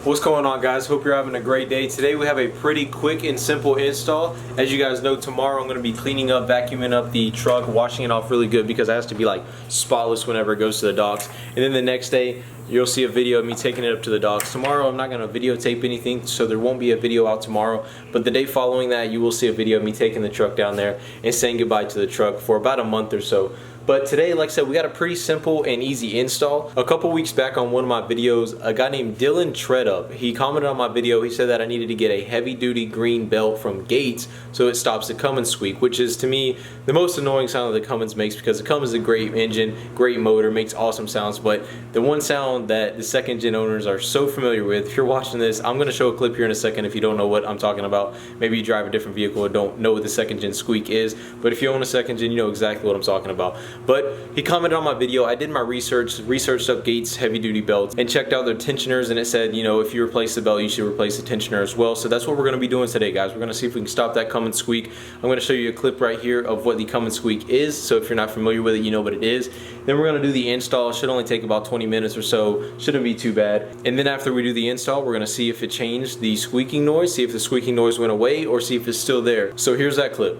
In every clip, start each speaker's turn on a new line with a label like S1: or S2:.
S1: What's going on, guys? Hope you're having a great day. Today we have a pretty quick and simple install. As you guys know, tomorrow I'm going to be cleaning up, vacuuming up the truck, washing it off really good because it has to be like spotless whenever it goes to the docks. And then the next day you'll see a video of me taking it up to the docks. Tomorrow I'm not going to videotape anything, so there won't be a video out tomorrow. But the day following that you will see a video of me taking the truck down there and saying goodbye to the truck for about a month or so. But today, like I said, we got a pretty simple and easy install. A couple weeks back on one of my videos, a guy named Cred, he commented on my video. He said that I needed to get a heavy-duty green belt from Gates so it stops the Cummins squeak, which is to me the most annoying sound that the Cummins makes, because the Cummins is a great engine, great motor, makes awesome sounds, but the one sound that the second gen owners are so familiar with, if you're watching this, I'm going to show a clip here in a second if you don't know what I'm talking about. Maybe you drive a different vehicle or don't know what the second gen squeak is, but if you own a second gen, you know exactly what I'm talking about. But he commented on my video. I did my research, researched up Gates heavy duty belts and checked out their tensioners, and it said, you know, if you replace the belt, you should replace the tensioner as well. So that's what we're going to be doing today, guys. We're going to see if we can stop that Cummins squeak. I'm going to show you a clip right here of what the Cummins squeak is, so if you're not familiar with it, you know what it is. Then we're going to do the install. It should only take about 20 minutes or so. Shouldn't be too bad. And then after we do the install, we're going to see if it changed the squeaking noise, see if the squeaking noise went away, or see if it's still there. So here's that clip.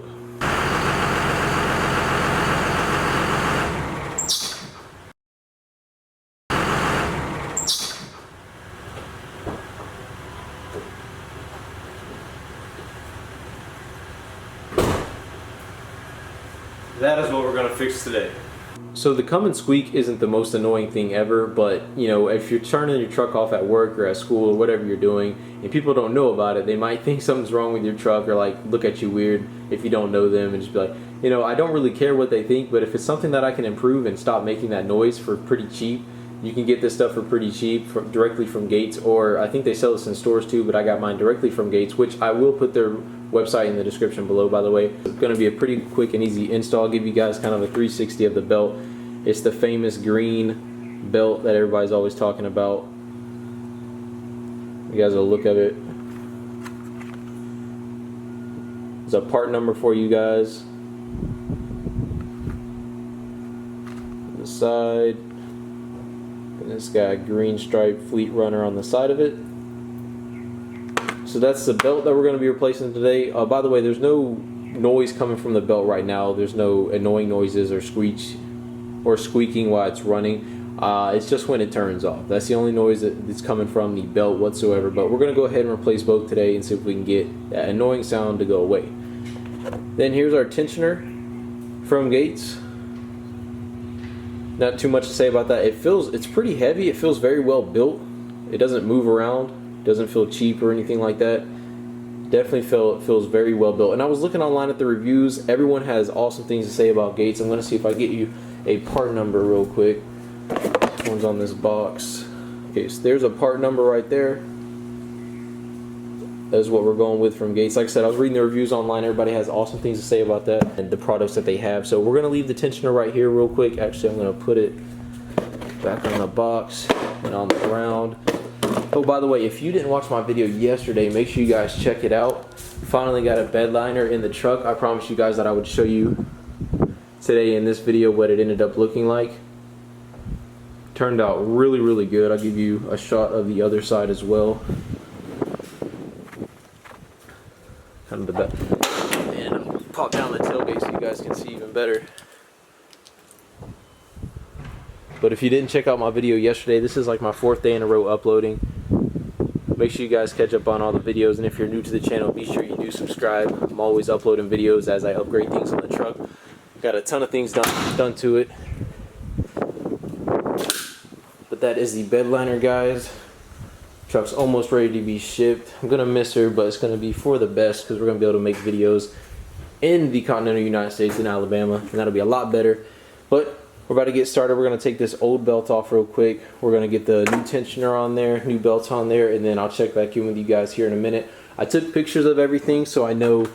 S1: That is what we're going to fix today. So the Cummins squeak isn't the most annoying thing ever, but you know, if you're turning your truck off at work or at school or whatever you're doing and people don't know about it, they might think something's wrong with your truck or like look at you weird if you don't know them and just be like, you know, I don't really care what they think, but if it's something that I can improve and stop making that noise for pretty cheap, you can get this stuff for pretty cheap directly from Gates, or I think they sell this in stores too, but I got mine directly from Gates, which I will put their website in the description below, by the way. It's going to be a pretty quick and easy install. I'll give you guys kind of a 360 of the belt. It's the famous green belt that everybody's always talking about. You guys will look at it. There's a part number for you guys. On the side. And it's got a green stripe Fleet Runner on the side of it. So that's the belt that we're going to be replacing today. By the way, there's no noise coming from the belt right now. There's no annoying noises or screech or squeaking while it's running. It's just when it turns off. That's the only noise that's coming from the belt whatsoever. But we're going to go ahead and replace both today and see if we can get that annoying sound to go away. Then here's our tensioner from Gates. Not too much to say about that. It's pretty heavy. It feels very well built. It doesn't move around. Doesn't feel cheap or anything like that. Definitely feels very well built. And I was looking online at the reviews. Everyone has awesome things to say about Gates. I'm going to see if I get you a part number real quick. This one's on this box. Okay, so there's a part number right there. That's what we're going with from Gates. Like I said, I was reading the reviews online. Everybody has awesome things to say about that and the products that they have. So we're going to leave the tensioner right here real quick. Actually, I'm going to put it back on the box and on the ground. Oh, by the way, if you didn't watch my video yesterday, make sure you guys check it out. Finally got a bed liner in the truck. I promised you guys that I would show you today in this video what it ended up looking like. Turned out really, really good. I'll give you a shot of the other side as well. Kind of the best. And I'll pop down the tailgate so you guys can see even better. But if you didn't check out my video yesterday, this is like my 4th day in a row uploading. Make sure you guys catch up on all the videos, and if you're new to the channel, be sure you do subscribe. I'm always uploading videos as I upgrade things on the truck. Got a ton of things done to it. But that is the bed liner, guys. Truck's almost ready to be shipped. I'm gonna miss her, but it's gonna be for the best because we're gonna be able to make videos in the continental United States in Alabama, and that'll be a lot better. But we're about to get started. We're going to take this old belt off real quick. We're going to get the new tensioner on there, new belts on there, and then I'll check back in with you guys here in a minute. I took pictures of everything so I know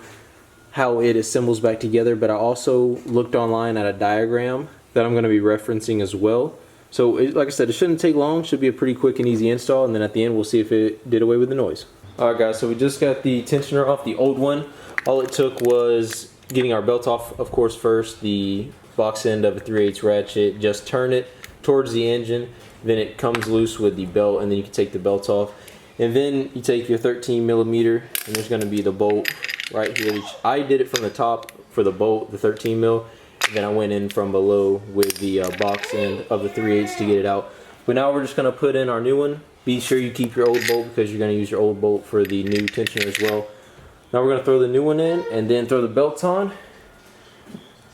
S1: how it assembles back together, but I also looked online at a diagram that I'm going to be referencing as well. So like I said, it shouldn't take long. It should be a pretty quick and easy install, and then at the end we'll see if it did away with the noise. Alright guys, so we just got the tensioner off the old one. All it took was getting our belt off, of course, first. The box end of a 3/8 ratchet, just turn it towards the engine, then it comes loose with the belt, and then you can take the belt off. And then you take your 13mm, and there's going to be the bolt right here. I did it from the top for the bolt, the 13mm, and then I went in from below with the box end of the 3/8 to get it out. But now we're just going to put in our new one. Be sure you keep your old bolt because you're going to use your old bolt for the new tensioner as well. Now we're going to throw the new one in and then throw the belts on.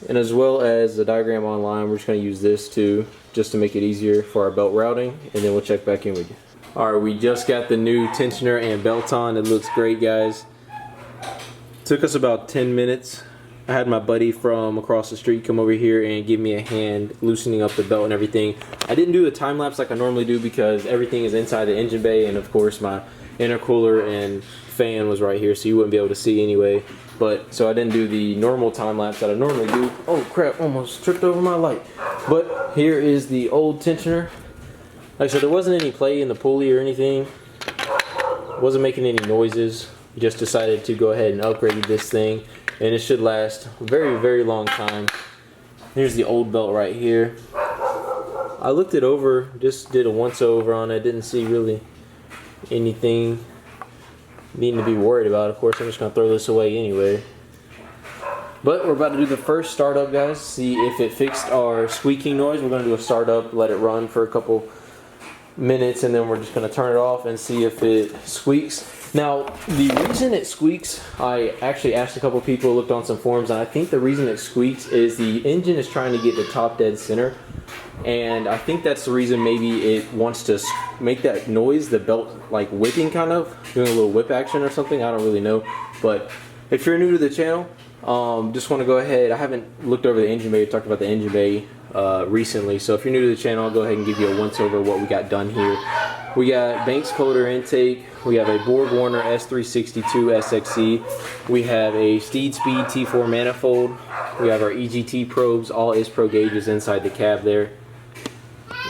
S1: And as well as the diagram online, we're just going to use this too, just to make it easier for our belt routing, and then we'll check back in with you. Alright, we just got the new tensioner and belt on. It looks great, guys. Took us about 10 minutes. I had my buddy from across the street come over here and give me a hand loosening up the belt and everything. I didn't do the time lapse like I normally do because everything is inside the engine bay, and of course my intercooler and fan was right here, so you wouldn't be able to see anyway. But so I didn't do the normal time lapse that I normally do. Oh crap, almost tripped over my light. But here is the old tensioner. Like I said, there wasn't any play in the pulley or anything. Wasn't making any noises. Just decided to go ahead and upgrade this thing, and it should last a very, very long time. Here's the old belt right here. I looked it over, just did a once over on it. Didn't see really anything needing to be worried about. Of course, I'm just gonna throw this away anyway. But we're about to do the first startup, guys. See if it fixed our squeaking noise. We're gonna do a startup, let it run for a couple minutes, and then we're just gonna turn it off and see if it squeaks. Now, the reason it squeaks, I actually asked a couple people, looked on some forums, and I think the reason it squeaks is the engine is trying to get the top dead center. And I think that's the reason maybe it wants to make that noise, the belt like whipping, kind of doing a little whip action or something. I don't really know. But if you're new to the channel, just want to go ahead. I haven't looked over the engine bay, talked about the engine bay recently. So if you're new to the channel, I'll go ahead and give you a once over what we got done here. We got Banks Coder intake. We have a Borg Warner S362 SXE. We have a Steed Speed T4 manifold. We have our EGT probes, all ISPRO gauges inside the cab there.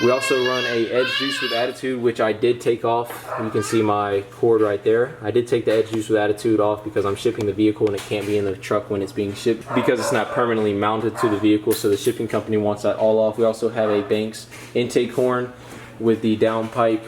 S1: We also run a edge juice with attitude, which I did take off. You can see my cord right there. I did take the edge juice with attitude off because I'm shipping the vehicle and it can't be in the truck when it's being shipped because it's not permanently mounted to the vehicle, so the shipping company wants that all off. We also have a Banks intake horn with the downpipe.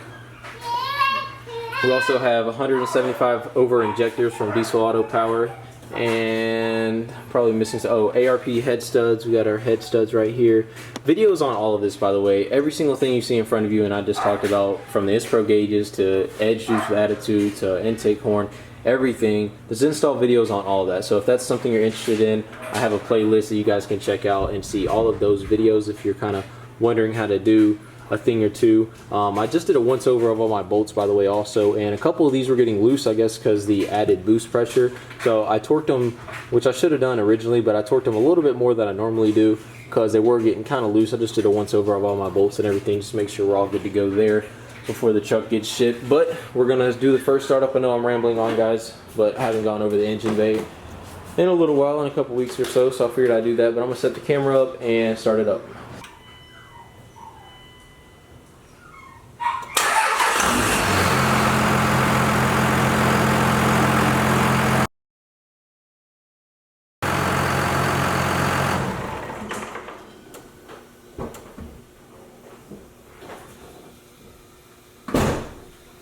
S1: We also have 175 over injectors from Diesel Auto Power, and probably missing some, ARP head studs. We got our head studs right here. Videos on all of this, by the way. Every single thing you see in front of you and I just talked about, from the ISPRO gauges to edge juice with attitude to intake horn, everything. There's install videos on all of that. So if that's something you're interested in, I have a playlist that you guys can check out and see all of those videos if you're kind of wondering how to do a thing or two. I just did a once over of all my bolts, by the way, also, and a couple of these were getting loose, I guess because the added boost pressure. So I torqued them, which I should have done originally, but I torqued them a little bit more than I normally do because they were getting kind of loose. I just did a once over of all my bolts and everything just to make sure we're all good to go there before the truck gets shipped. But we're gonna do the first startup. I know I'm rambling on, guys, but I haven't gone over the engine bay in a little while, in a couple weeks or so, so I figured I'd do that. But I'm gonna set the camera up and start it up.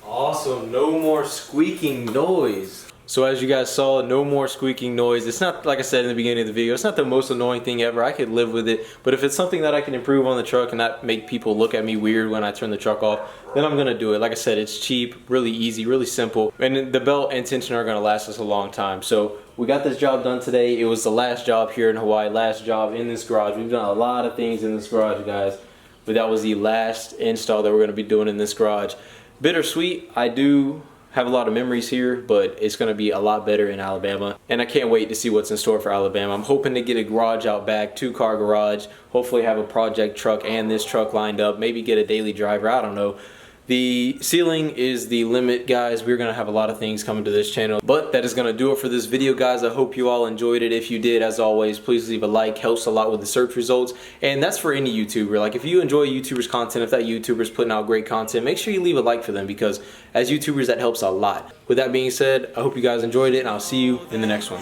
S1: Awesome, no more squeaking noise. So as you guys saw, no more squeaking noise. It's not, like I said in the beginning of the video, it's not the most annoying thing ever. I could live with it, but if it's something that I can improve on the truck and not make people look at me weird when I turn the truck off, then I'm gonna do it. Like I said, it's cheap, really easy, really simple, and the belt and tensioner are gonna last us a long time. So we got this job done today. It was the last job here in Hawaii, last job in this garage. We've done a lot of things in this garage, guys, but that was the last install that we're gonna be doing in this garage. Bittersweet. I do have a lot of memories here, but it's going to be a lot better in Alabama, and I can't wait to see what's in store for Alabama. I'm hoping to get a garage out back, 2-car garage, hopefully have a project truck and this truck lined up, maybe get a daily driver, I don't know. The ceiling is the limit, guys. We're going to have a lot of things coming to this channel, but that is going to do it for this video, guys. I hope you all enjoyed it. If you did, as always, please leave a like. Helps a lot with the search results, and that's for any YouTuber. Like, if you enjoy YouTubers' content, if that YouTuber's putting out great content, make sure you leave a like for them, because as YouTubers, that helps a lot. With that being said, I hope you guys enjoyed it, and I'll see you in the next one.